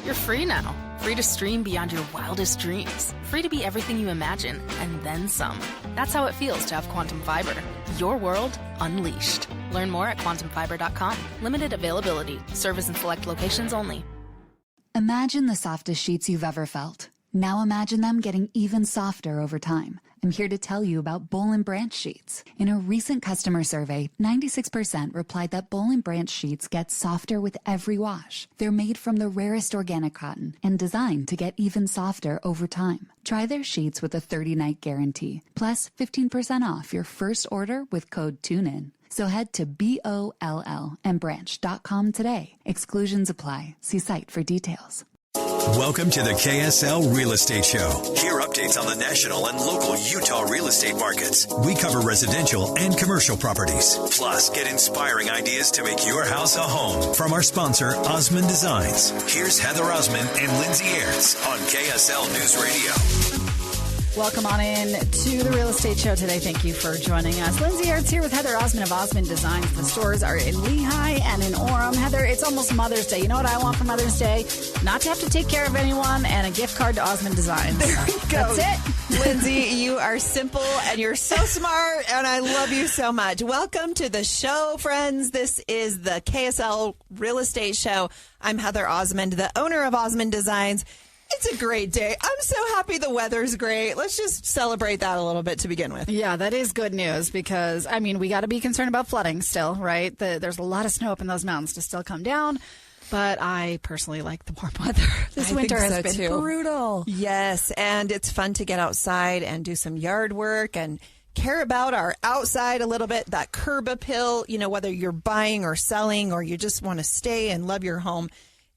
You're free now. Free to stream beyond your wildest dreams. Free to be everything you imagine, and then some. That's how it feels to have Quantum Fiber. Your world unleashed. Learn more at quantumfiber.com. Limited availability. Service in select locations only. Imagine the softest sheets you've ever felt. Now imagine them getting even softer over time. I'm here to tell you about Boll & Branch sheets. In a recent customer survey, 96% replied that Boll & Branch sheets get softer with every wash. They're made from the rarest organic cotton and designed to get even softer over time. Try their sheets with a 30-night guarantee, plus 15% off your first order with code TUNEIN. So head to BOLLandbranch.com today. Exclusions apply. See site for details. Welcome to the KSL Real Estate Show. Hear updates on the national and local Utah real estate markets. We cover residential and commercial properties. Plus, get inspiring ideas to make your house a home from our sponsor, Osmond Designs. Here's Heather Osmond and Lindsay Aerts on KSL News Radio. Welcome on in to the Real Estate Show today. Thank you for joining us. Lindsay Aerts here with Heather Osmond of Osmond Designs. The stores are in Lehigh and in Orem. Heather, it's almost Mother's Day. You know what I want for Mother's Day? Not to have to take care of anyone and a gift card to Osmond Designs. There we go. That's it. Lindsay, you are simple and you're so smart, and I love you so much. Welcome to the show, friends. This is the KSL Real Estate Show. I'm Heather Osmond, the owner of Osmond Designs. It's a great day. I'm so happy the weather's great. Let's just celebrate that a little bit to begin with. Yeah, that is good news because, I mean, we got to be concerned about flooding still, right? There's a lot of snow up in those mountains to still come down. But I personally like the warm weather. This winter has been brutal. Yes, and it's fun to get outside and do some yard work and care about our outside a little bit, that curb appeal, you know, whether you're buying or selling or you just want to stay and love your home.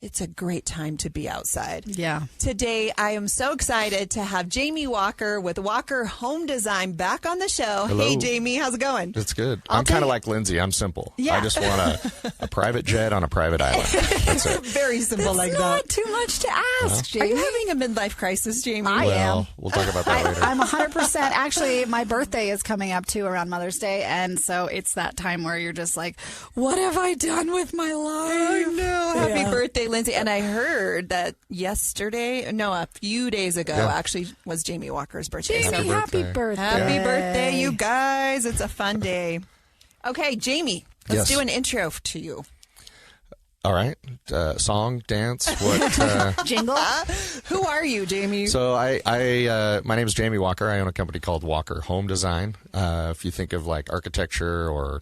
It's a great time to be outside. Yeah. Today, I am so excited to have Jamie Walker with Walker Home Design back on the show. Hello. Hey, Jamie, how's it going? It's good. I'm kind of like Lindsay. I'm simple. Yeah. I just want a private jet on a private island. That's it. Very simple like Not that. too much to ask, Jamie. Are you having a midlife crisis, Jamie? I am. We'll talk about that later. I'm 100%. Actually, my birthday is coming up too around Mother's Day. And so it's that time where you're just like, what have I done with my life? I know. Happy Yeah. birthday, Lindsay. And I heard that a few days ago, actually was Jamie Walker's birthday. Jamie, So happy birthday. happy birthday, you guys. It's a fun day. Okay, Jamie, let's Yes. do an intro to you. All right. Song, dance, what? Jingle? Who are you, Jamie? So my name is Jamie Walker. I own a company called Walker Home Design. If you think of like architecture or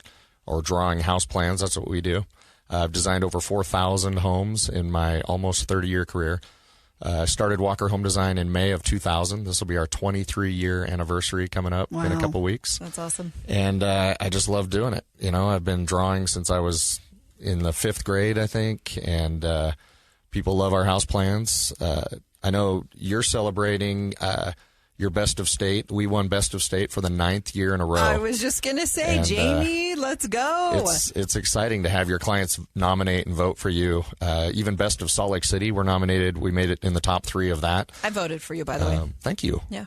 drawing house plans, that's what we do. I've designed over 4,000 homes in my almost 30-year career. I started Walker Home Design in May of 2000. This will be our 23-year anniversary coming up in a couple weeks. That's awesome. And I just love doing it. You know, I've been drawing since I was in the 5th grade, I think, and people love our house plans. I know you're celebrating your best of state. We won best of state for the 9th year in a row. I was just going to say, And, Jamie, let's go. It's exciting to have your clients nominate and vote for you. Even best of Salt Lake City, we're nominated. We made it in the top 3 of that. I voted for you, by the way. Thank you. Yeah.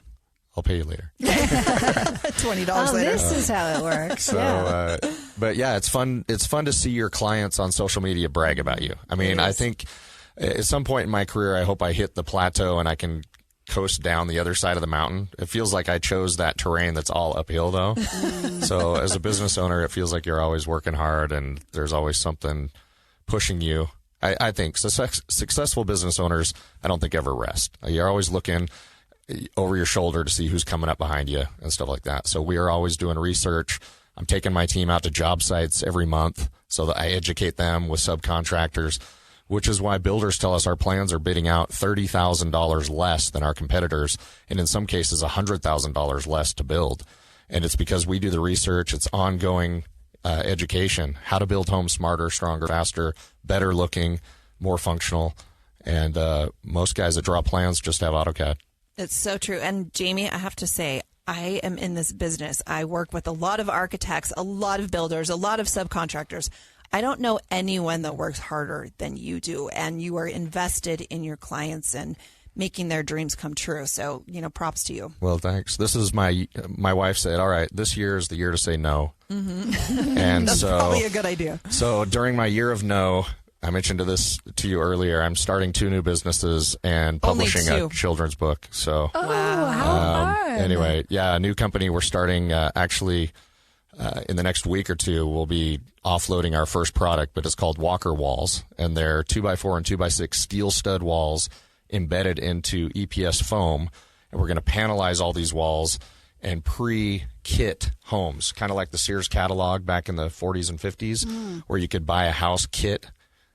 I'll pay you later. $20 later. This is how it works. So, but yeah, it's fun. It's fun to see your clients on social media brag about you. I mean, I think at some point in my career, I hope I hit the plateau and I can coast down the other side of the mountain. It feels like I chose that terrain that's all uphill, though. So as a business owner, it feels like you're always working hard and there's always something pushing you. I think successful business owners, I don't think ever rest. You're always looking over your shoulder to see who's coming up behind you and stuff like that. So we are always doing research. I'm taking my team out to job sites every month so that I educate them with subcontractors, which is why builders tell us our plans are bidding out $30,000 less than our competitors, and in some cases $100,000 less to build. And it's because we do the research. It's ongoing education, how to build homes smarter, stronger, faster, better looking, more functional. And most guys that draw plans just have AutoCAD. It's so true. And Jamie, I have to say, I am in this business. I work with a lot of architects, a lot of builders, a lot of subcontractors. I don't know anyone that works harder than you do, and you are invested in your clients and making their dreams come true. So, props to you. Well, thanks. This is my wife said, all right, this year is the year to say no. Mm-hmm. And That's probably a good idea. So during my year of no, I mentioned this to you earlier. I'm starting 2 new businesses and publishing a children's book. So, how fun. Anyway, yeah, a new company we're starting actually in the next week or 2. We'll be offloading our first product, but it's called Walker Walls, and they're 2x4 and 2x6 steel stud walls embedded into EPS foam, and we're going to panelize all these walls and pre-kit homes, kind of like the Sears catalog back in the 40s and 50s, where you could buy a house kit.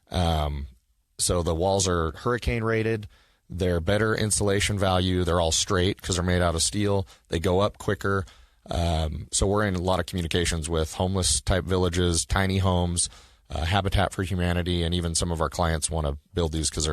So the walls are hurricane rated. They're better insulation value. They're all straight because they're made out of steel. They go up quicker. So we're in a lot of communications with homeless type villages, tiny homes, Habitat for Humanity, and even some of our clients want to build these because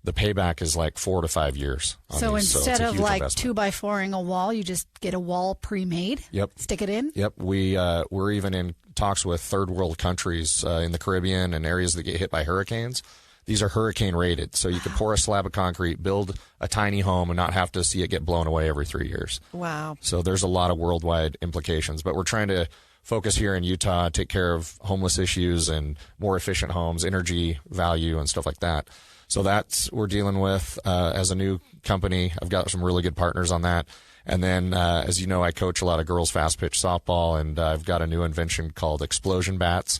the payback is like 4 to 5 years. So instead of like 2x4ing a wall, you just get a wall pre-made. Yep. Stick it in. Yep. We're even in talks with third world countries in the Caribbean and areas that get hit by hurricanes. These are hurricane rated, so you can pour a slab of concrete, build a tiny home, and not have to see it get blown away every 3 years. Wow. So there's a lot of worldwide implications, but we're trying to focus here in Utah, take care of homeless issues and more efficient homes, energy value, and stuff like that. So that's we're dealing with as a new company. I've got some really good partners on that. And then, as you know, I coach a lot of girls fast pitch softball, and I've got a new invention called explosion bats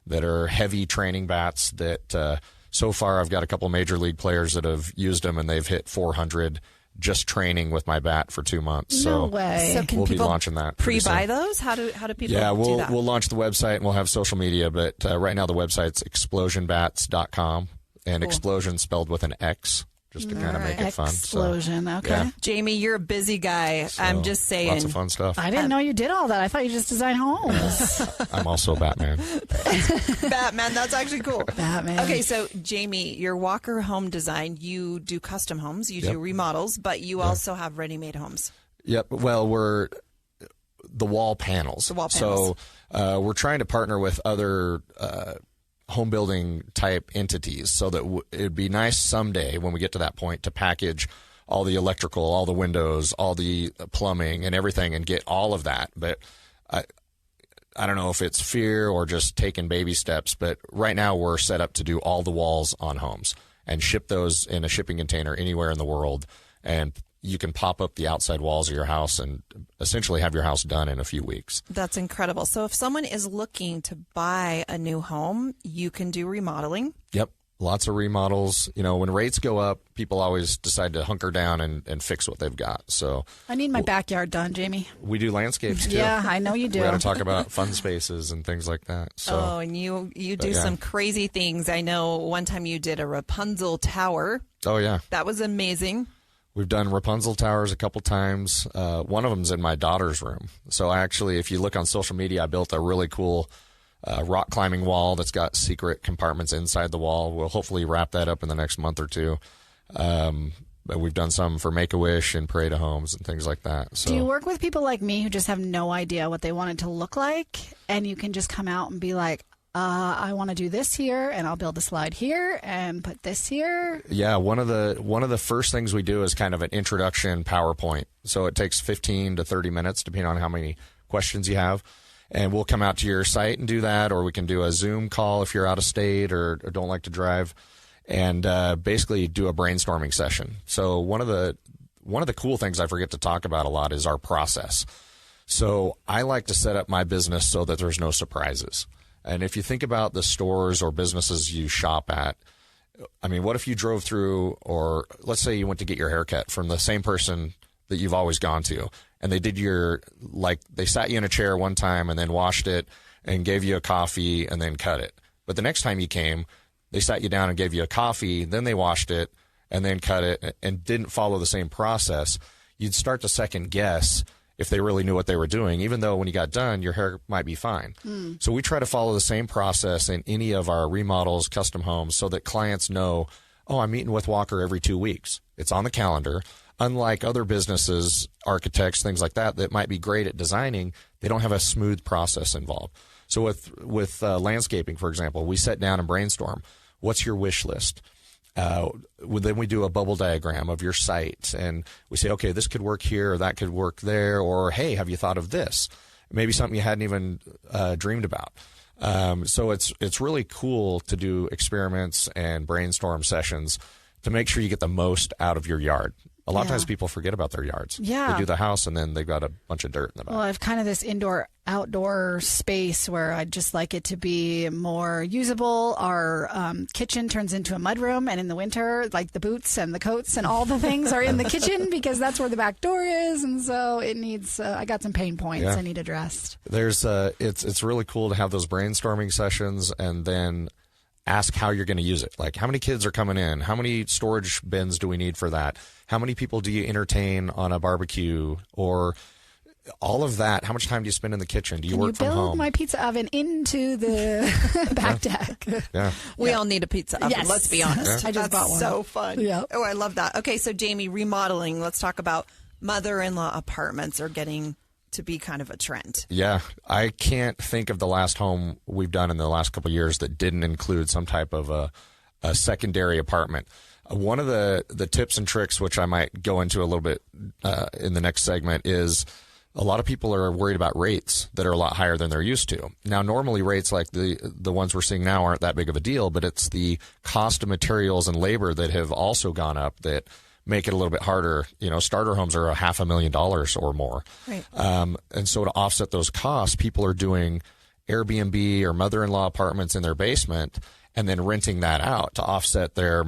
that are heavy training bats that so far I've got a couple major league players that have used them, and they've hit 400 just training with my bat for 2 months. No way. So can we'll be people launching that. pre-buy those? How do people do that? We'll launch the website, and we'll have social media, but right now the website's explosionbats.com. And explosion spelled with an X, just to kind of make it fun. Explosion, so, okay. Yeah. Jamie, you're a busy guy. So, I'm just saying. Lots of fun stuff. I didn't know you did all that. I thought you just designed homes. I'm also Batman. Batman, that's actually cool. Batman. Okay, so Jamie, your Walker Home Design, you do custom homes, you do remodels, but you also have ready-made homes. Yep. Well, we're the wall panels. The wall panels. So we're trying to partner with other home building type entities so that it'd be nice someday when we get to that point to package all the electrical, all the windows, all the plumbing and everything and get all of that. But I don't know if it's fear or just taking baby steps, but right now we're set up to do all the walls on homes and ship those in a shipping container anywhere in the world. And you can pop up the outside walls of your house and essentially have your house done in a few weeks. That's incredible. So if someone is looking to buy a new home, you can do remodeling. Yep. Lots of remodels. You know, when rates go up, people always decide to hunker down and fix what they've got. So I need my backyard done, Jamie. We do landscapes too. Yeah, I know you do. We got to talk about fun spaces and things like that. So, and you do some crazy things. I know one time you did a Rapunzel tower. Oh, yeah. That was amazing. We've done Rapunzel towers a couple times. One of them's in my daughter's room. So actually, if you look on social media, I built a really cool rock climbing wall that's got secret compartments inside the wall. We'll hopefully wrap that up in the next month or 2. But we've done some for Make-A-Wish and Parade of Homes and things like that. So, do you work with people like me who just have no idea what they want it to look like, and you can just come out and be like, I want to do this here, and I'll build a slide here and put this here? Yeah, one of the first things we do is kind of an introduction PowerPoint. So it takes 15 to 30 minutes, depending on how many questions you have. And we'll come out to your site and do that, or we can do a Zoom call if you're out of state or don't like to drive, and basically do a brainstorming session. So one of the cool things I forget to talk about a lot is our process. So I like to set up my business so that there's no surprises. And if you think about the stores or businesses you shop at, I mean, what if you drove through, or let's say you went to get your haircut from the same person that you've always gone to, and they sat you in a chair one time and then washed it and gave you a coffee and then cut it. But the next time you came, they sat you down and gave you a coffee, then they washed it and then cut it and didn't follow the same process. You'd start to second guess if they really knew what they were doing, even though when you got done, your hair might be fine. So we try to follow the same process in any of our remodels, custom homes, so that clients know, oh, I'm meeting with Walker every 2 weeks. It's on the calendar. Unlike other businesses, architects, things like that might be great at designing, they don't have a smooth process involved. So with landscaping, for example, we sit down and brainstorm. What's your wish list? Then we do a bubble diagram of your site, and we say, okay, this could work here, or that could work there, or hey, have you thought of this? Maybe something you hadn't even dreamed about. So it's really cool to do experiments and brainstorm sessions to make sure you get the most out of your yard. A lot of times people forget about their yards. Yeah. They do the house and then they've got a bunch of dirt in the back. Well, I have kind of this indoor-outdoor space where I'd just like it to be more usable. Our kitchen turns into a mudroom, and in the winter, like the boots and the coats and all the things are in the kitchen because that's where the back door is, and so it needs. I got some pain points I need addressed. There's it's really cool to have those brainstorming sessions and then ask how you're going to use it. Like, how many kids are coming in? How many storage bins do we need for that? How many people do you entertain on a barbecue? Or all of that. How much time do you spend in the kitchen? Do you work from home? Build my pizza oven into the back deck. Yeah. We all need a pizza oven, Yes. let's be honest. I just bought one. So fun. Yeah. Oh, I love that. Okay, so Jamie, remodeling. Let's talk about mother-in-law apartments are getting to be kind of a trend. Yeah, I can't think of the last home we've done in the last couple of years that didn't include some type of a secondary apartment. One of the tips and tricks, which I might go into a little bit in the next segment, is a lot of people are worried about rates that are a lot higher than they're used to. Now, normally rates like the ones we're seeing now aren't that big of a deal, but it's the cost of materials and labor that have also gone up that make it a little bit harder. Starter homes are $500,000 or more. Right. And so to offset those costs, people are doing Airbnb or mother-in-law apartments in their basement and then renting that out to offset their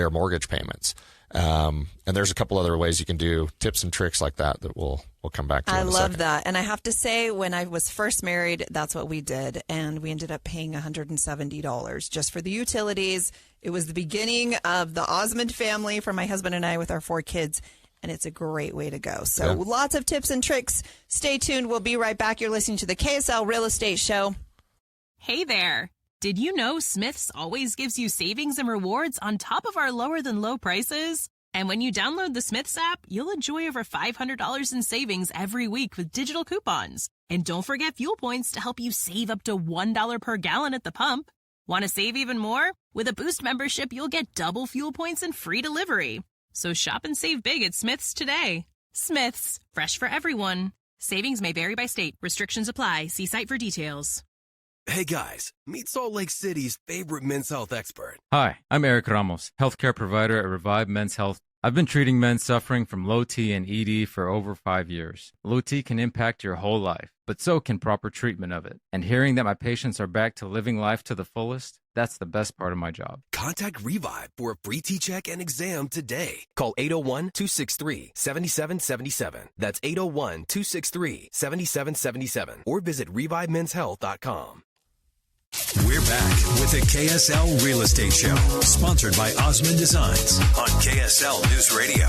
mortgage payments. And there's a couple other ways you can do tips and tricks like that we'll come back to. I in a love second. that. And I have to say, when I was first married, that's what we did. And we ended up paying $170 just for the utilities. It was the beginning of the Osmond family for my husband and I with our 4 kids. And it's a great way to go. So lots of tips and tricks. Stay tuned. We'll be right back. You're listening to the KSL Real Estate Show. Hey there. Did you know Smith's always gives you savings and rewards on top of our lower than low prices? And when you download the Smith's app, you'll enjoy over $500 in savings every week with digital coupons. And don't forget fuel points to help you save up to $1 per gallon at the pump. Want to save even more? With a Boost membership, you'll get double fuel points and free delivery. So shop and save big at Smith's today. Smith's, fresh for everyone. Savings may vary by state. Restrictions apply. See site for details. Hey guys, meet Salt Lake City's favorite men's health expert. Hi, I'm Eric Ramos, healthcare provider at Revive Men's Health. I've been treating men suffering from low T and ED for over 5 years. Low T can impact your whole life, but so can proper treatment of it. And hearing that my patients are back to living life to the fullest, that's the best part of my job. Contact Revive for a free T-check and exam today. Call 801-263-7777. That's 801-263-7777. Or visit ReviveMen'sHealth.com. We're back with the KSL Real Estate Show, sponsored by Osmond Designs on KSL News Radio.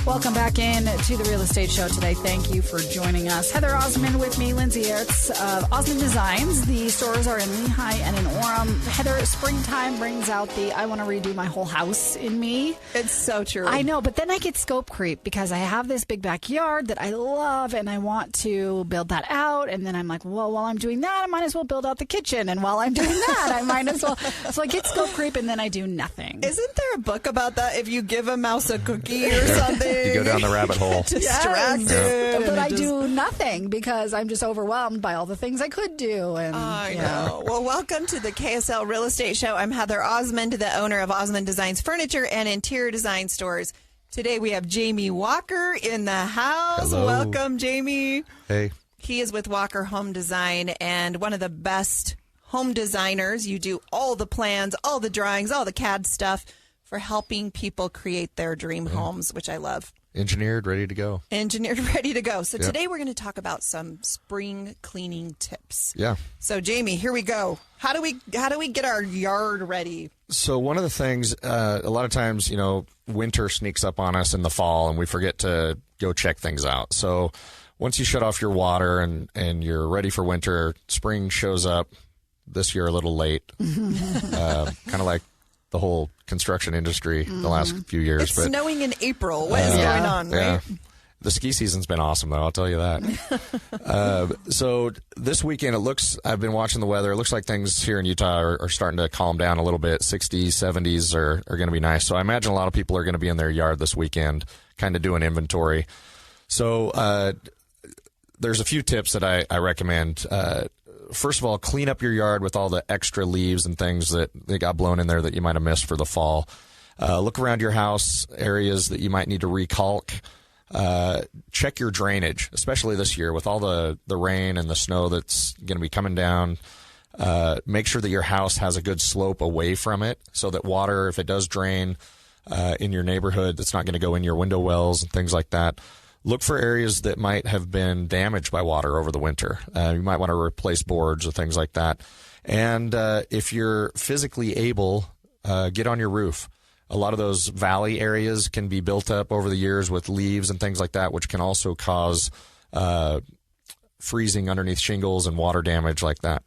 Welcome back in to the Real Estate Show today. Thank you for joining us. Heather Osmond with me, Lindsay Aerts of Osmond Designs. The stores are in Lehigh and in Orem. Heather, springtime brings out the I want to redo my whole house in me. It's so true. I know, but then I get scope creep because I have this big backyard that I love and I want to build that out. And then I'm like, well, while I'm doing that, I might as well build out the kitchen. And while I'm doing that, I might as well. So I get scope creep and then I do nothing. Isn't there a book about that? If you give a mouse a cookie or something, You go down the rabbit hole. distracted. But I do nothing because I'm just overwhelmed by all the things I could do. And I know. Well, welcome to the KSL Real Estate Show. I'm Heather Osmond, the owner of Osmond Designs Furniture and Interior Design Stores. Today we have Jamie Walker in the house. Hello. Welcome, Jamie. Hey. He is with Walker Home Design and one of the best home designers. You do all the plans, all the drawings, all the CAD stuff for helping people create their dream homes, which I love. Engineered, ready to go. Engineered, ready to go. So today we're going to talk about some spring cleaning tips. Yeah. So Jamie, here we go. How do we get our yard ready? So one of the things, a lot of times, winter sneaks up on us in the fall and we forget to go check things out. So once you shut off your water and you're ready for winter, spring shows up. This year a little late, kind of like the whole construction industry the last few years. It's snowing in April. What is going on, right? Yeah. The ski season's been awesome, though. I'll tell you that. So this weekend, I've been watching the weather. It looks like things here in Utah are starting to calm down a little bit. 60s, 70s are going to be nice. So I imagine a lot of people are going to be in their yard this weekend, kind of doing inventory. So there's a few tips that I recommend. first of all, clean up your yard with all the extra leaves and things that got blown in there that you might have missed for the fall. Look around your house, areas that you might need to recalk. Check your drainage, especially this year with all the rain and the snow that's going to be coming down. Make sure that your house has a good slope away from it so that water, if it does drain in your neighborhood, it's not going to go in your window wells and things like that. Look for areas that might have been damaged by water over the winter. You might want to replace boards or things like that. And if you're physically able, get on your roof. A lot of those valley areas can be built up over the years with leaves and things like that, which can also cause freezing underneath shingles and water damage like that.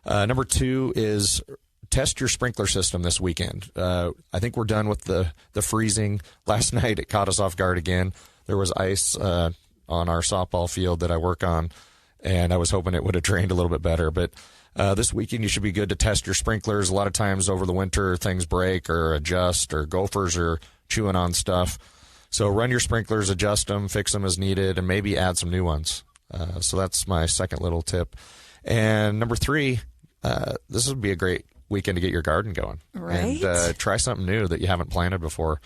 Number 2 is test your sprinkler system this weekend. I think we're done with the freezing. Last night it caught us off guard again. There was ice on our softball field that I work on, and I was hoping it would have drained a little bit better. But this weekend you should be good to test your sprinklers. A lot of times over the winter things break or adjust, or gophers are chewing on stuff. So run your sprinklers, adjust them, fix them as needed, and maybe add some new ones. So that's my second little tip. And number 3, this would be a great weekend to get your garden going. Right. And try something new that you haven't planted before.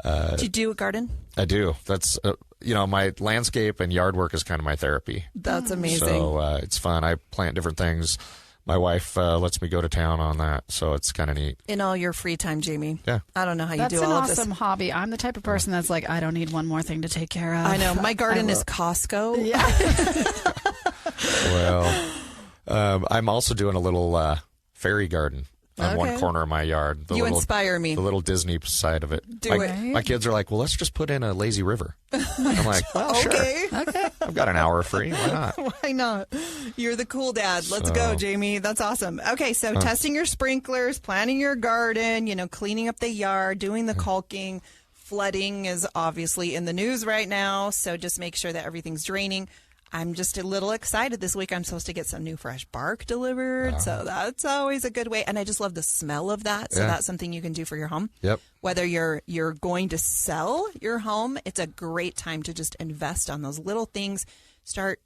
Do you do a garden? I do. That's, my landscape and yard work is kind of my therapy. That's amazing. So it's fun. I plant different things. My wife lets me go to town on that, so it's kind of neat. In all your free time, Jamie. Yeah. I don't know how you That's do all of this. That's an awesome hobby. I'm the type of person that's like, I don't need one more thing to take care of. I know. My garden is Costco. Yeah. Well, I'm also doing a little fairy garden on one corner of my yard. You inspire me. The little Disney side of it. My kids are like, well, let's just put in a lazy river. I'm like, well, okay. Sure. Okay. I've got an hour free. Why not? Why not? You're the cool dad. Let's go, Jamie. That's awesome. Okay, so testing your sprinklers, planting your garden, cleaning up the yard, doing the caulking. Flooding is obviously in the news right now, so just make sure that everything's draining. I'm just a little excited this week. I'm supposed to get some new fresh bark delivered, so that's always a good way. And I just love the smell of that, so that's something you can do for your home. Yep. Whether you're going to sell your home, it's a great time to just invest on those little things. Start,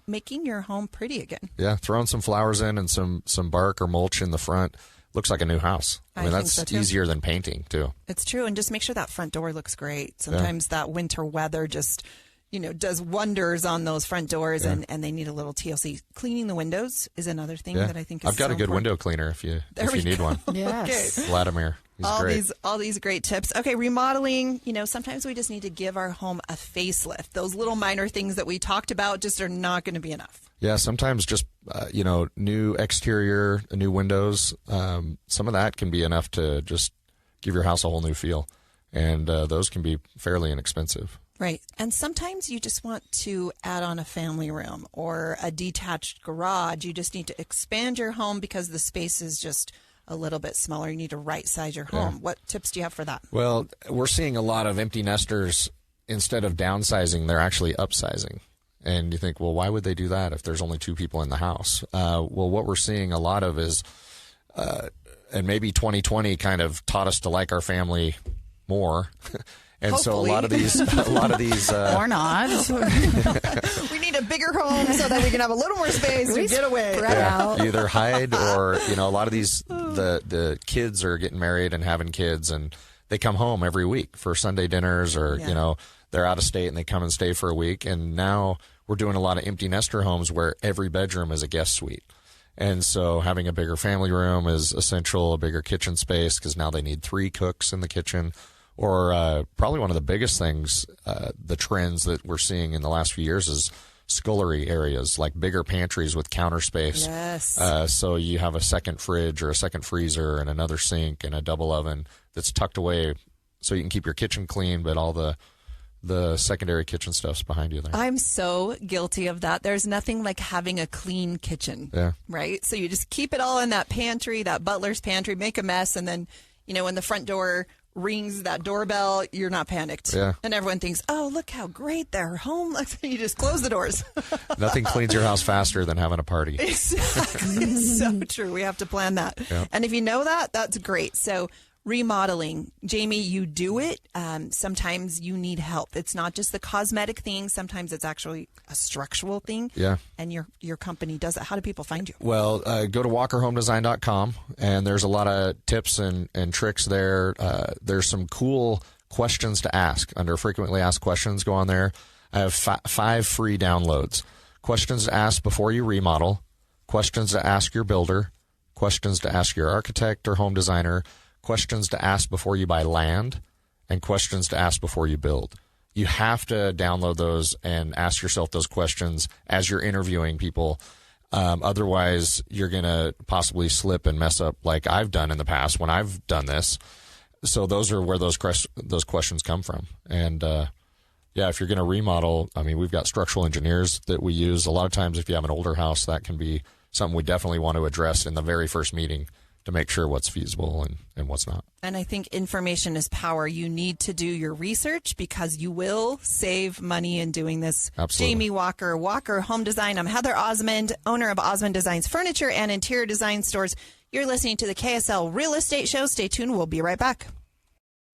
making your home pretty again. Yeah, throwing some flowers in and some bark or mulch in the front. Looks like a new house. I mean, that's so easier than painting, too. It's true. And just make sure that front door looks great. Sometimes that winter weather just... does wonders on those front doors, and they need a little TLC. Cleaning the windows is another thing that I think is I've got so a good important. window cleaner if you need one. Yes. Okay. Vladimir. He's great. All these great tips. Okay, remodeling, sometimes we just need to give our home a facelift. Those little minor things that we talked about just are not going to be enough. Yeah, sometimes just, new exterior, new windows, some of that can be enough to just give your house a whole new feel. And those can be fairly inexpensive. Right. And sometimes you just want to add on a family room or a detached garage. You just need to expand your home because the space is just a little bit smaller. You need to right size your home. What tips do you have for that? Well, we're seeing a lot of empty nesters, instead of downsizing, they're actually upsizing. And you think, well, why would they do that if there's only 2 people in the house? Well, what we're seeing a lot of is, and maybe 2020 kind of taught us to like our family more. And Hopefully. So a lot of these or not. We need a bigger home so that we can have a little more space to get away. You either hide or, a lot of these, the kids are getting married and having kids, and they come home every week for Sunday dinners, or, they're out of state and they come and stay for a week. And now we're doing a lot of empty nester homes where every bedroom is a guest suite. And so having a bigger family room is essential, a bigger kitchen space, because now they need 3 cooks in the kitchen. Or probably one of the biggest things, the trends that we're seeing in the last few years is scullery areas, like bigger pantries with counter space. Yes. So you have a second fridge or a second freezer and another sink and a double oven that's tucked away so you can keep your kitchen clean, but all the secondary kitchen stuff's behind you there. I'm so guilty of that. There's nothing like having a clean kitchen, right? So you just keep it all in that pantry, that butler's pantry, make a mess, and then, when the front door rings that doorbell, you're not panicked. Yeah. And everyone thinks, oh, look how great their home looks. You just close the doors. Nothing cleans your house faster than having a party. Exactly. So true. We have to plan that. Yeah. And if you know that, that's great. So remodeling. Jamie, you do it. Sometimes you need help. It's not just the cosmetic thing. Sometimes it's actually a structural thing. Yeah. And your company does it. How do people find you? Well, go to walkerhomedesign.com, and there's a lot of tips and tricks there. There's some cool questions to ask under frequently asked questions. Go on there. I have 5 free downloads. Questions to ask before you remodel, questions to ask your builder, questions to ask your architect or home designer, questions to ask before you buy land, and questions to ask before you build. You have to download those and ask yourself those questions as you're interviewing people. Otherwise, you're going to possibly slip and mess up like I've done in the past when I've done this. So those are where those questions come from. And yeah, if you're going to remodel, I mean, we've got structural engineers that we use. A lot of times if you have an older house, that can be something we definitely want to address in the very first meeting to make sure what's feasible and what's not. And I think information is power. You need to do your research because you will save money in doing this. Absolutely. Jamie Walker, Walker Home Design. I'm Heather Osmond, owner of Osmond Designs Furniture and Interior Design Stores. You're listening to the KSL Real Estate Show. Stay tuned. We'll be right back.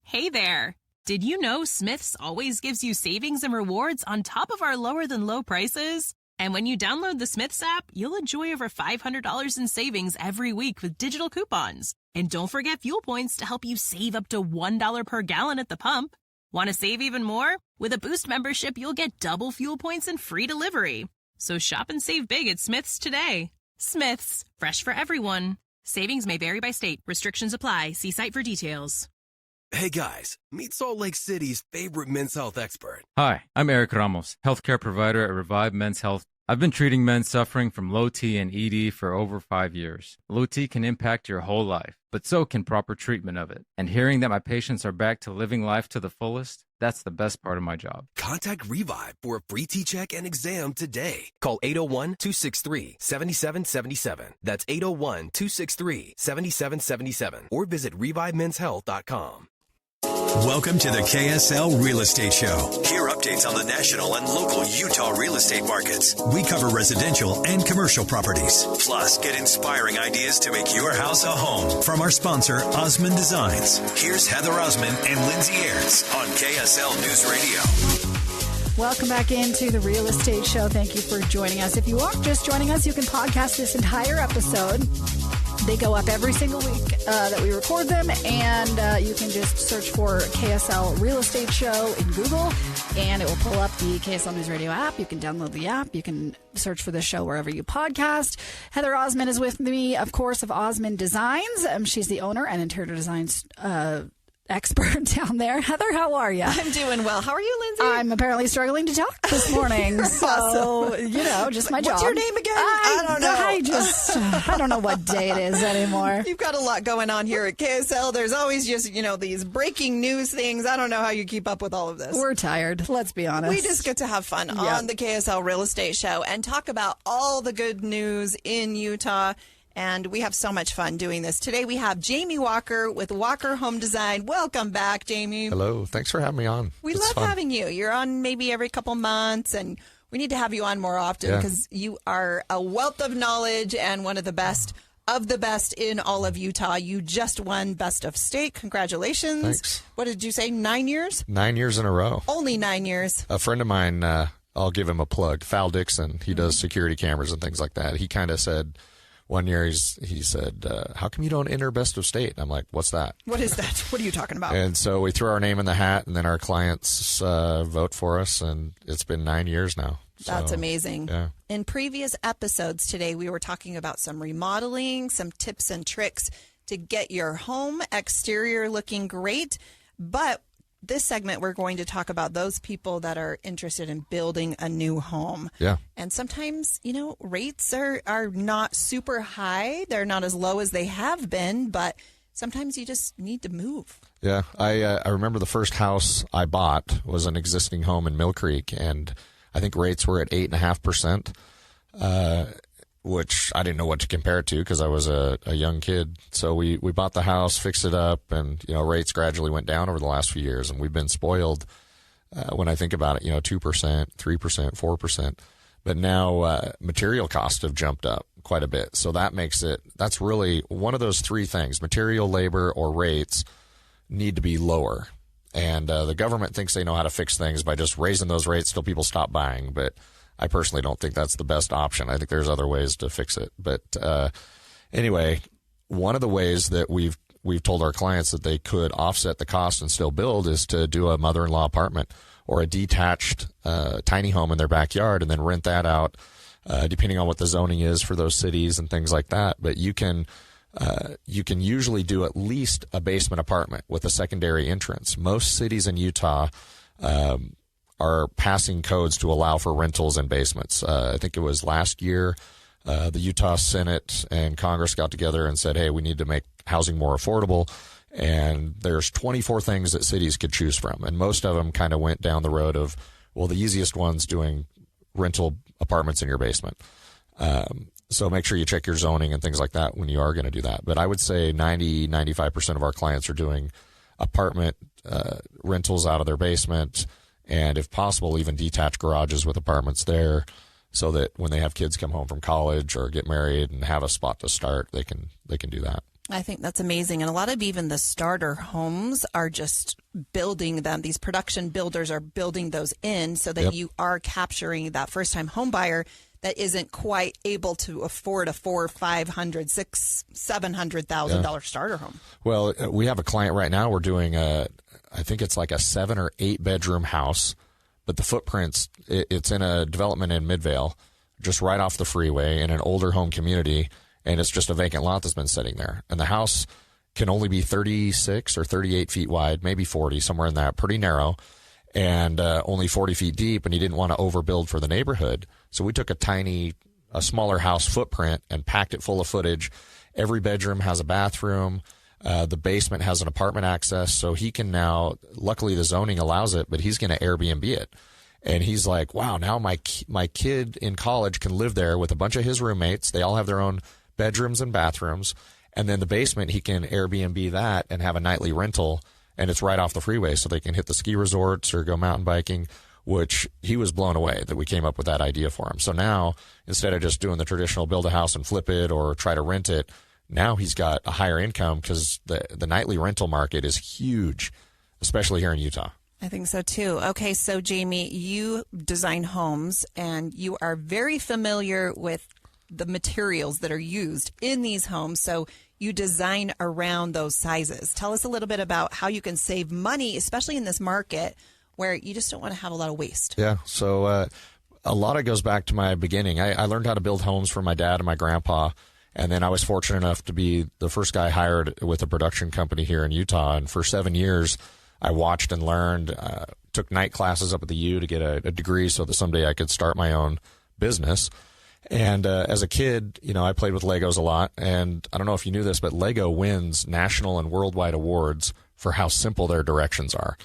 Hey there. Did you know Smith's always gives you savings and rewards on top of our lower than low prices? And when you download the Smith's app, you'll enjoy over $500 in savings every week with digital coupons. And don't forget fuel points to help you save up to $1 per gallon at the pump. Want to save even more? With a Boost membership, you'll get double fuel points and free delivery. So shop and save big at Smith's today. Smith's, fresh for everyone. Savings may vary by state. Restrictions apply. See site for details. Hey guys, meet Salt Lake City's favorite men's health expert. Hi, I'm Eric Ramos, healthcare provider at Revive Men's Health. I've been treating men suffering from low T and ED for over 5 years. Low T can impact your whole life, but so can proper treatment of it. And hearing that my patients are back to living life to the fullest, that's the best part of my job. Contact Revive for a free T-check and exam today. Call 801-263-7777. That's 801-263-7777. Or visit ReviveMen'sHealth.com. Welcome to the KSL Real Estate Show. Hear updates on the national and local Utah real estate markets. We cover residential and commercial properties. Plus, get inspiring ideas to make your house a home from our sponsor, Osmond Designs. Here's Heather Osmond and Lindsay Aerts on KSL News Radio. Welcome back into the Real Estate Show. Thank you for joining us. If you are just joining us, you can podcast this entire episode. They go up every single week that we record them, and you can just search for KSL Real Estate Show in Google, and it will pull up the KSL News Radio app. You can download the app. You can search for the show wherever you podcast. Heather Osmond is with me, of course, of Osmond Designs. She's the owner and interior designs expert down there. Heather, how are you? I'm doing well. How are you, Lindsay? I'm apparently struggling to talk this morning. So, awesome. You know, just my job. What's your name again? I don't know. I don't know what day it is anymore. You've got a lot going on here at KSL. There's always just, these breaking news things. I don't know how you keep up with all of this. We're tired. Let's be honest. We just get to have fun on the KSL Real Estate Show and talk about all the good news in Utah. And we have so much fun doing this. Today we have Jamie Walker with Walker Home Design. Welcome back, Jamie. Hello. Thanks for having me on. We love having you. You're on maybe every couple months, and we need to have you on more often because you are a wealth of knowledge and one of the best in all of Utah. You just won Best of State. Congratulations. Thanks. What did you say, 9 years? 9 years in a row. Only 9 years. A friend of mine, I'll give him a plug, Fal Dixon. He does security cameras and things like that. He kind of said... One year he said, how come you don't enter Best of State? I'm like, what's that? What is that? What are you talking about? And so we throw our name in the hat, and then our clients vote for us, and it's been 9 years now. That's amazing. Yeah. In previous episodes today, we were talking about some remodeling, some tips and tricks to get your home exterior looking great. But this segment, we're going to talk about those people that are interested in building a new home. Yeah. And sometimes, rates are not super high. They're not as low as they have been, but sometimes you just need to move. Yeah. I remember the first house I bought was an existing home in Mill Creek, and I think rates were at 8.5%. Which I didn't know what to compare it to because I was a young kid. So we bought the house, fixed it up, and rates gradually went down over the last few years, and we've been spoiled when I think about it. 2%, 3%, 4%, but now material costs have jumped up quite a bit. So that's really one of those three things: material, labor, or rates need to be lower. And the government thinks they know how to fix things by just raising those rates till people stop buying. But I personally don't think that's the best option. I think there's other ways to fix it. But anyway, one of the ways that we've told our clients that they could offset the cost and still build is to do a mother-in-law apartment or a detached tiny home in their backyard and then rent that out, depending on what the zoning is for those cities and things like that. But you can usually do at least a basement apartment with a secondary entrance. Most cities in Utah are passing codes to allow for rentals in basements. I think it was last year, the Utah Senate and Congress got together and said, hey, we need to make housing more affordable. And there's 24 things that cities could choose from. And most of them kind of went down the road of, well, the easiest one's doing rental apartments in your basement. So make sure you check your zoning and things like that when you are going to do that. But I would say 95% of our clients are doing apartment rentals out of their basement, and if possible, even detached garages with apartments there, so that when they have kids come home from college or get married and have a spot to start, they can do that. I think that's amazing. And a lot of even the starter homes are just building them. These production builders are building those in so that you are capturing that first-time home buyer that isn't quite able to afford a $400,000, $500,000, $600,000, $700,000 starter home. Well, we have a client right now. We're doing I think it's like a 7 or 8 bedroom house, but the footprints, it's in a development in Midvale, just right off the freeway in an older home community. And it's just a vacant lot that's been sitting there. And the house can only be 36 or 38 feet wide, maybe 40, somewhere in that, pretty narrow, and only 40 feet deep. And he didn't want to overbuild for the neighborhood. So we took a smaller house footprint and packed it full of footage. Every bedroom has a bathroom. The basement has an apartment access. So he can now, luckily the zoning allows it, but he's going to Airbnb it. And he's like, wow, now my kid in college can live there with a bunch of his roommates. They all have their own bedrooms and bathrooms, and then the basement he can Airbnb that and have a nightly rental, and it's right off the freeway, so they can hit the ski resorts or go mountain biking, which he was blown away that we came up with that idea for him. So now, instead of just doing the traditional build a house and flip it or try to rent it, now he's got a higher income because the nightly rental market is huge, especially here in Utah. I think so too. Okay, so Jamie, you design homes and you are very familiar with the materials that are used in these homes. So you design around those sizes. Tell us a little bit about how you can save money, especially in this market where you just don't want to have a lot of waste. Yeah. So a lot of it goes back to my beginning. I learned how to build homes from my dad and my grandpa. And then I was fortunate enough to be the first guy hired with a production company here in Utah. And for 7 years, I watched and learned, took night classes up at the U to get a degree so that someday I could start my own business. And as a kid, I played with Legos a lot. And I don't know if you knew this, but Lego wins national and worldwide awards for how simple their directions are.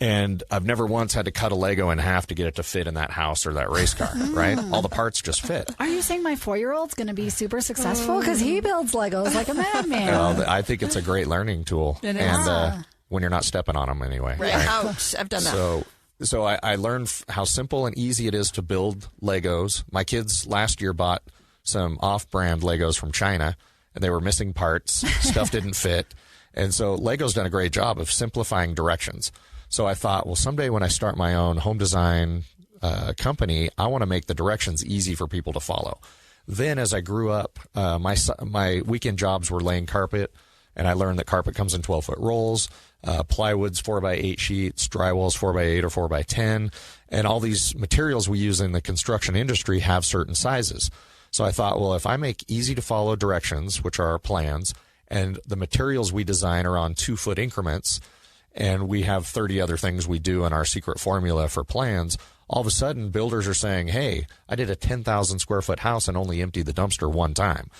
And I've never once had to cut a Lego in half to get it to fit in that house or that race car, right? All the parts just fit. Are you saying my 4-year-old's going to be super successful? Because he builds Legos like a madman. Well, I think it's a great learning tool. It is. And when you're not stepping on them anyway. Right. Ouch. I've done that. So I learned how simple and easy it is to build Legos. My kids last year bought some off-brand Legos from China, and they were missing parts. Stuff didn't fit. And so Lego's done a great job of simplifying directions. So I thought, well, someday when I start my own home design company, I want to make the directions easy for people to follow. Then as I grew up, my weekend jobs were laying carpet, and I learned that carpet comes in 12-foot rolls. Plywood's 4x8 sheets, drywall's 4x8 or 4x10, and all these materials we use in the construction industry have certain sizes. So I thought, well, if I make easy to follow directions, which are our plans, and the materials we design are on 2-foot increments, and we have 30 other things we do in our secret formula for plans, all of a sudden builders are saying, hey, I did a 10,000 square foot house and only emptied the dumpster one time.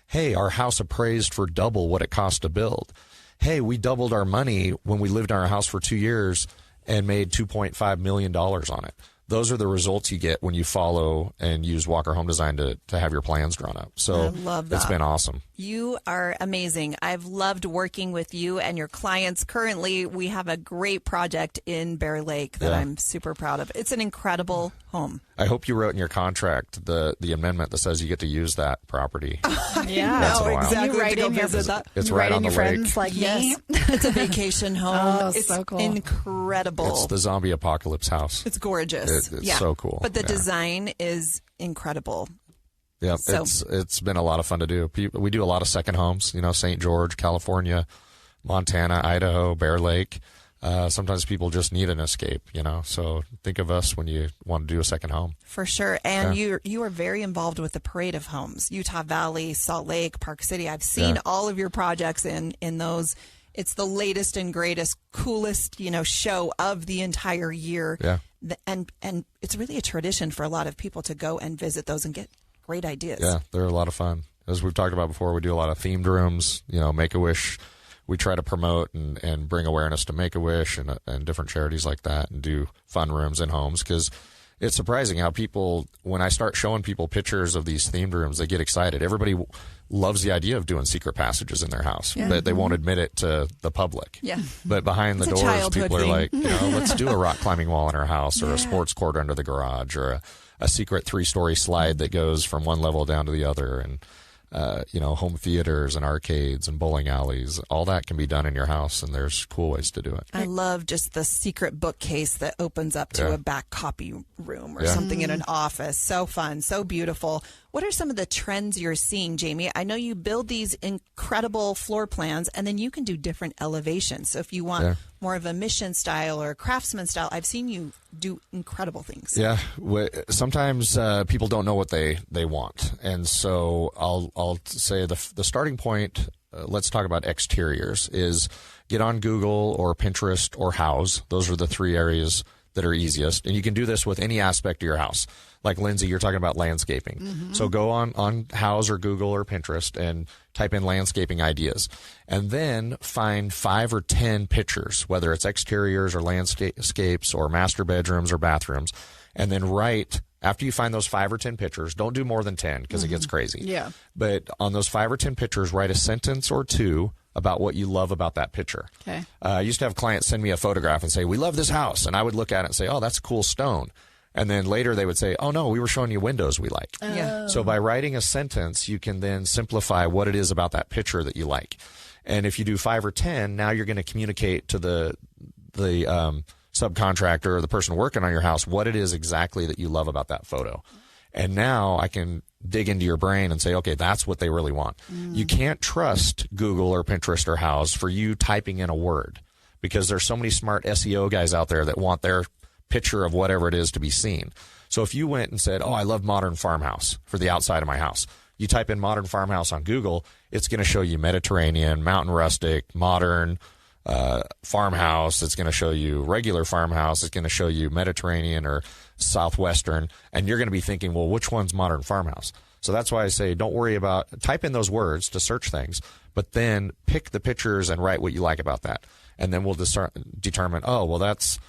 Hey, our house appraised for double what it cost to build. Hey, we doubled our money when we lived in our house for 2 years and made $2.5 million on it. those are the results you get when you follow and use Walker Home Design to have your plans drawn up. So I love that. It's been awesome. You are amazing. I've loved working with you and your clients. Currently, we have a great project in Bear Lake that I'm super proud of. It's an incredible home. I hope you wrote in your contract the amendment that says you get to use that property. Yeah, exactly. You write in your, It's you right write on in the your friends lake. like me. Yes, it's a vacation home. Oh, it's so cool. incredible. It's the zombie apocalypse house. It's gorgeous. It's so cool. But the design is incredible. Yeah, So- it's been a lot of fun to do. We do a lot of second homes, St. George, California, Montana, Idaho, Bear Lake. Sometimes people just need an escape, So think of us when you want to do a second home. For sure. And you are very involved with the Parade of Homes, Utah Valley, Salt Lake, Park City. I've seen all of your projects in those. It's the latest and greatest, coolest, show of the entire year. Yeah. And it's really a tradition for a lot of people to go and visit those and get great ideas. Yeah, they're a lot of fun. As we've talked about before, we do a lot of themed rooms, Make-A-Wish. We try to promote and bring awareness to Make-A-Wish and different charities like that, and do fun rooms in homes, because it's surprising how people, when I start showing people pictures of these themed rooms, they get excited. Everybody loves the idea of doing secret passages in their house, but they won't admit it to the public. Yeah. But behind the It's a doors, childhood people are thing. like, let's do a rock climbing wall in our house, or a sports court under the garage, or a secret 3-story slide that goes from one level down to the other, and home theaters and arcades and bowling alleys. All that can be done in your house, and there's cool ways to do it. I love just the secret bookcase that opens up to a back copy room or something in an office. So fun, so beautiful. What are some of the trends you're seeing, Jamie? I know you build these incredible floor plans, and then you can do different elevations. So if you want more of a mission style or a craftsman style, I've seen you do incredible things. Yeah, sometimes people don't know what they want, and so I'll say the starting point. Let's talk about exteriors. Is get on Google or Pinterest or Houzz. Those are the 3 areas that are easiest, and you can do this with any aspect of your house. Like Lindsay, you're talking about landscaping. Mm-hmm. So go on Houzz or Google or Pinterest and type in landscaping ideas, and then find 5 or 10 pictures, whether it's exteriors or landscapes or master bedrooms or bathrooms, and then write. After you find those 5 or 10 pictures, don't do more than 10 because it gets crazy. Yeah. But on those 5 or 10 pictures, write a sentence or 2 about what you love about that picture. Okay. I used to have clients send me a photograph and say, "We love this house," and I would look at it and say, "Oh, that's a cool stone." And then later they would say, "Oh no, we were showing you windows we like." Yeah. So by writing a sentence, you can then simplify what it is about that picture that you like. And if you do 5 or 10, now you're going to communicate to the subcontractor or the person working on your house what it is exactly that you love about that photo. And now I can dig into your brain and say, okay, that's what they really want. You can't trust Google or Pinterest or Houzz for you typing in a word, because there's so many smart SEO guys out there that want their picture of whatever it is to be seen. So if you went and said, "Oh, I love modern farmhouse for the outside of my house," you type in modern farmhouse on Google, it's going to show you Mediterranean, mountain rustic, modern farmhouse. It's going to show you regular farmhouse. It's going to show you Mediterranean or Southwestern. And you're going to be thinking, well, which one's modern farmhouse? So that's why I say don't worry about, type in those words to search things, but then pick the pictures and write what you like about that. And then we'll determine, oh, well, that's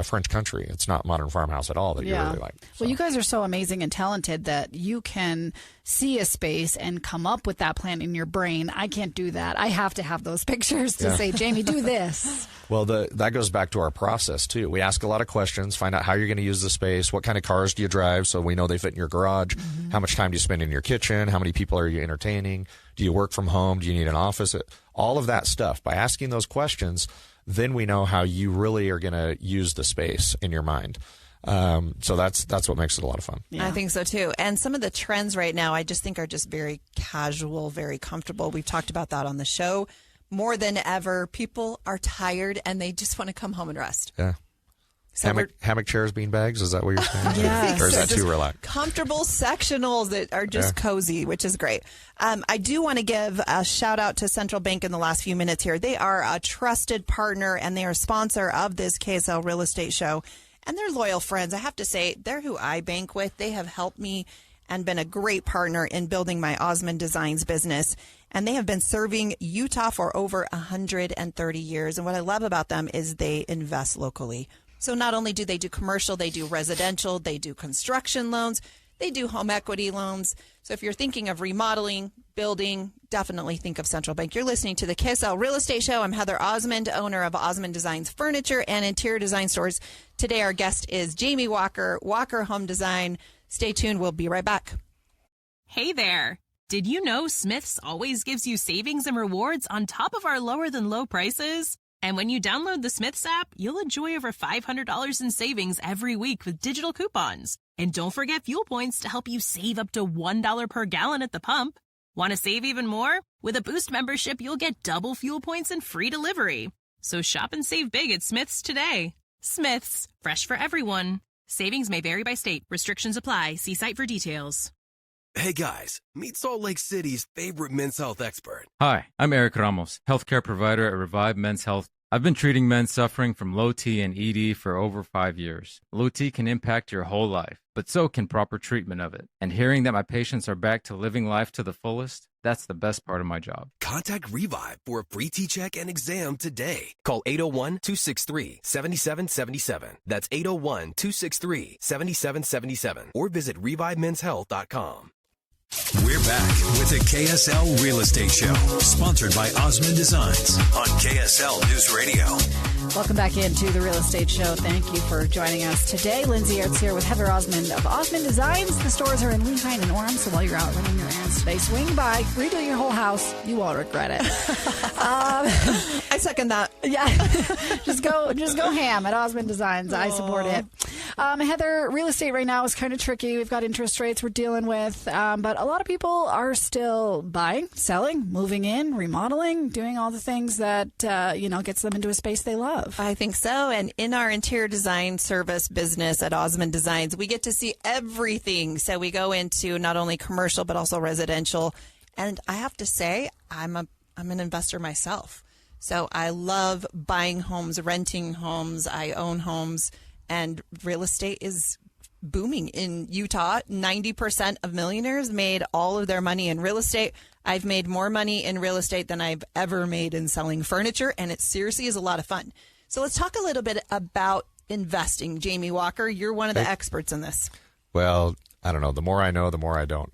French country. It's not modern farmhouse at all that you really like. So. Well, you guys are so amazing and talented that you can see a space and come up with that plan in your brain. I can't do that. I have to have those pictures to say, Jamie, do this. Well, that goes back to our process, too. We ask a lot of questions, find out how you're going to use the space, what kind of cars do you drive so we know they fit in your garage, how much time do you spend in your kitchen, how many people are you entertaining, do you work from home, do you need an office, all of that stuff. By asking those questions, then we know how you really are going to use the space in your mind. So that's what makes it a lot of fun. Yeah. I think so too. And some of the trends right now, I just think are just very casual, very comfortable. We've talked about that on the show. More than ever, people are tired and they just want to come home and rest. Yeah. So hammock chairs, bean bags, is that what you're saying? Yes. Or is that too relaxed? Comfortable sectionals that are just cozy, which is great. I do want to give a shout out to Central Bank in the last few minutes here. They are a trusted partner and they are a sponsor of this KSL Real Estate Show. And they're loyal friends. I have to say, they're who I bank with. They have helped me and been a great partner in building my Osmond Designs business. And they have been serving Utah for over 130 years. And what I love about them is they invest locally. So not only do they do commercial, they do residential, they do construction loans, they do home equity loans. So if you're thinking of remodeling, building, definitely think of Central Bank. You're listening to the KSL Real Estate Show. I'm Heather Osmond, owner of Osmond Designs Furniture and Interior Design Stores. Today our guest is Jamie Walker, Walker Home Design. Stay tuned. We'll be right back. Hey there. Did you know Smith's always gives you savings and rewards on top of our lower than low prices? And when you download the Smith's app, you'll enjoy over $500 in savings every week with digital coupons. And don't forget fuel points to help you save up to $1 per gallon at the pump. Want to save even more? With a Boost membership, you'll get double fuel points and free delivery. So shop and save big at Smith's today. Smith's, fresh for everyone. Savings may vary by state. Restrictions apply. See site for details. Hey guys, meet Salt Lake City's favorite men's health expert. Hi, I'm Eric Ramos, healthcare provider at Revive Men's Health. I've been treating men suffering from low T and ED for over 5 years. Low T can impact your whole life, but so can proper treatment of it. And hearing that my patients are back to living life to the fullest, that's the best part of my job. Contact Revive for a free T-check and exam today. Call 801-263-7777. That's 801-263-7777. Or visit ReviveMen'sHealth.com. We're back with the KSL Real Estate Show, sponsored by Osmond Designs on KSL News Radio. Welcome back into the Real Estate Show. Thank you for joining us today. Lindsay Aerts here with Heather Osmond of Osmond Designs. The stores are in Lehigh and Orem, so while you're out running your errands today, swing by, redo your whole house. You won't regret it. I second that. Yeah, just go ham at Osmond Designs. I support it. Heather, real estate right now is kind of tricky. We've got interest rates we're dealing with, but a lot of people are still buying, selling, moving in, remodeling, doing all the things that gets them into a space they love. I think so. And in our interior design service business at Osmond Designs, we get to see everything. So we go into not only commercial, but also residential. And I have to say, I'm an investor myself. So I love buying homes, renting homes. I own homes, and real estate is booming in Utah. 90% of millionaires made all of their money in real estate. I've made more money in real estate than I've ever made in selling furniture, and it seriously is a lot of fun. So let's talk a little bit about investing. Jamie Walker, you're one of the experts in this. Well, I don't know. The more I know, the more I don't.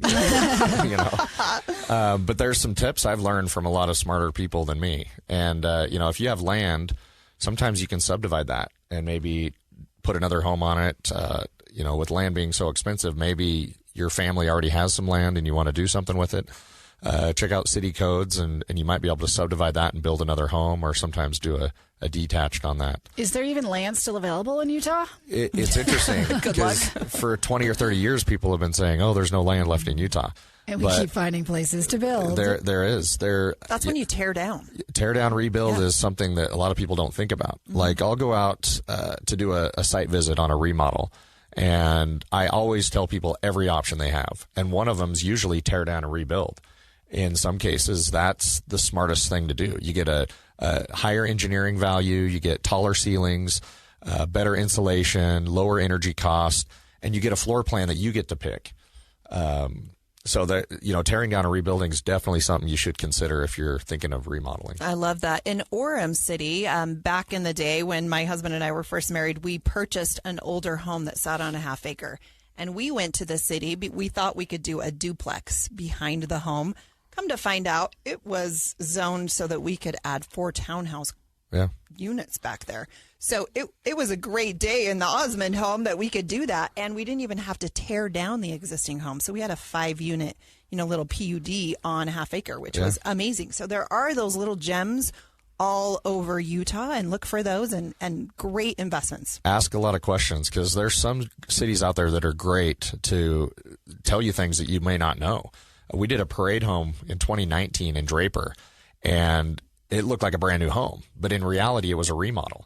But there's some tips I've learned from a lot of smarter people than me. And, if you have land, sometimes you can subdivide that and maybe put another home on it. With land being so expensive, maybe your family already has some land and you want to do something with it. Check out city codes and you might be able to subdivide that and build another home, or sometimes do a detached on that. Is there even land still available in Utah? It's interesting because for 20 or 30 years, people have been saying, there's no land left in Utah. And we keep finding places to build. There is. That's when you tear down. Tear down, rebuild is something that a lot of people don't think about. Mm-hmm. Like, I'll go out to do a site visit on a remodel, and I always tell people every option they have. And one of them is usually tear down and rebuild. In some cases, that's the smartest thing to do. You get a higher engineering value, you get taller ceilings, better insulation, lower energy cost, and you get a floor plan that you get to pick. So that, tearing down and rebuilding is definitely something you should consider if you're thinking of remodeling. I love that. In Orem City, back in the day when my husband and I were first married, we purchased an older home that sat on a half acre. And we went to the city. We thought we could do a duplex behind the home. Come to find out, it was zoned so that we could add 4 townhouse units back there. So it was a great day in the Osmond home that we could do that. And we didn't even have to tear down the existing home. So we had a 5-unit, little PUD on a half acre, which was amazing. So there are those little gems all over Utah, and look for those and great investments. Ask a lot of questions, because there's some cities out there that are great to tell you things that you may not know. We did a parade home in 2019 in Draper, and it looked like a brand new home, but in reality, it was a remodel.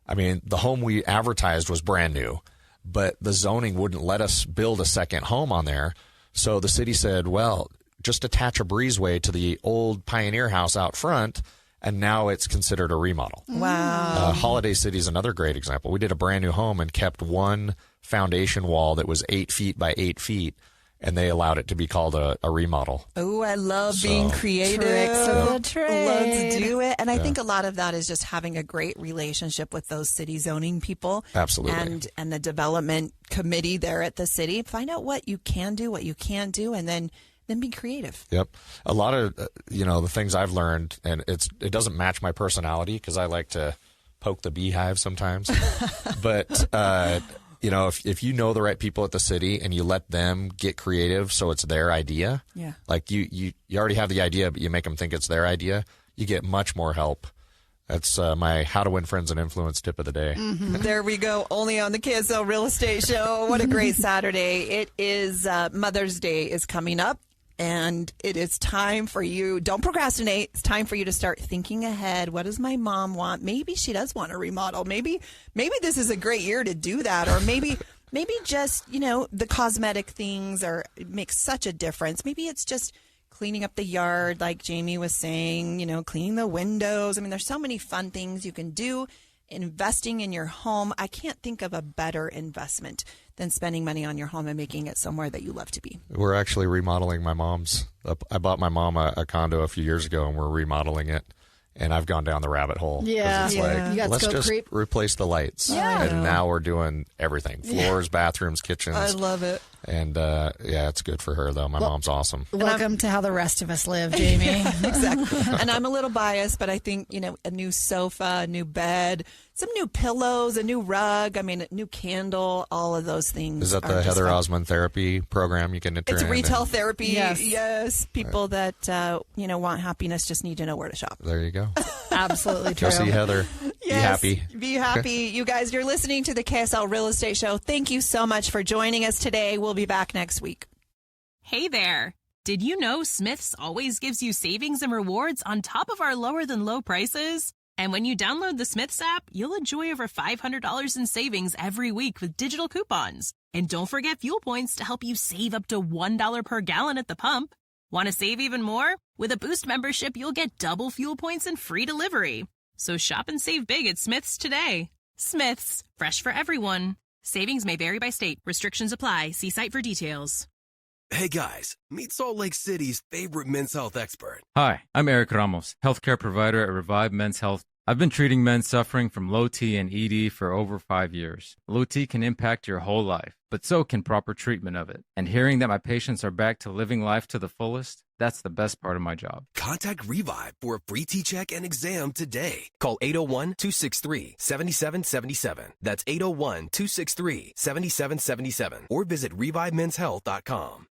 I mean, the home we advertised was brand new, but the zoning wouldn't let us build a second home on there. So the city said, well, just attach a breezeway to the old Pioneer house out front, and now it's considered a remodel. Wow. Holiday City is another great example. We did a brand new home and kept one foundation wall that was 8 feet by 8 feet, and they allowed it to be called a remodel. Oh, I love being creative. Tricks of the trade. Let's do it. And I think a lot of that is just having a great relationship with those city zoning people. Absolutely. And the development committee there at the city. Find out what you can do, what you can't do, and then be creative. Yep. A lot of, the things I've learned, and it doesn't match my personality because I like to poke the beehive sometimes. But, if you know the right people at the city and you let them get creative so it's their idea, like you already have the idea, but you make them think it's their idea, you get much more help. That's my How to Win Friends and Influence tip of the day. Mm-hmm. There we go. Only on the KSL Real Estate Show. What a great Saturday. It is Mother's Day is coming up. And it is time for you. Don't procrastinate. It's time for you to start thinking ahead. What does my mom want? Maybe she does want to remodel. Maybe this is a great year to do that. Or maybe just, the cosmetic things make such a difference. Maybe it's just cleaning up the yard, like Jamie was saying, cleaning the windows. I mean, there's so many fun things you can do. Investing in your home. I can't think of a better investment than spending money on your home and making it somewhere that you love to be. We're actually remodeling my mom's. I bought my mom a condo a few years ago, and we're remodeling it. And I've gone down the rabbit hole. Yeah. It's You got to let's go just creep. replace the lights. Yeah. And now we're doing everything. Floors, bathrooms, kitchens. I love it. And, it's good for her, though. My mom's awesome. Welcome to how the rest of us live, Jamie. Exactly. And I'm a little biased, but I think, a new sofa, a new bed, some new pillows, a new rug, a new candle, all of those things. Is that the Heather Osmond therapy program you can enter It's in? retail therapy. Yes. People that, want happiness just need to know where to shop. There you go. Absolutely true. Go see Heather. Yes, Be happy. Be happy. You guys, you're listening to the KSL Real Estate Show. Thank you so much for joining us today. We'll be back next week. Hey there! Did you know Smith's always gives you savings and rewards on top of our lower than low prices? And when you download the Smith's app, you'll enjoy over $500 in savings every week with digital coupons. And don't forget fuel points to help you save up to $1 per gallon at the pump. Want to save even more? With a Boost membership, you'll get double fuel points and free delivery. So shop and save big at Smith's today. Smith's, fresh for everyone. Savings may vary by state. Restrictions apply. See site for details. Hey guys, meet Salt Lake City's favorite men's health expert. Hi, I'm Eric Ramos, healthcare provider at Revive Men's Health. I've been treating men suffering from low T and ED for over 5 years. Low T can impact your whole life, but so can proper treatment of it. And hearing that my patients are back to living life to the fullest, that's the best part of my job. Contact Revive for a free T-check and exam today. Call 801-263-7777. That's 801-263-7777. Or visit ReviveMen'sHealth.com.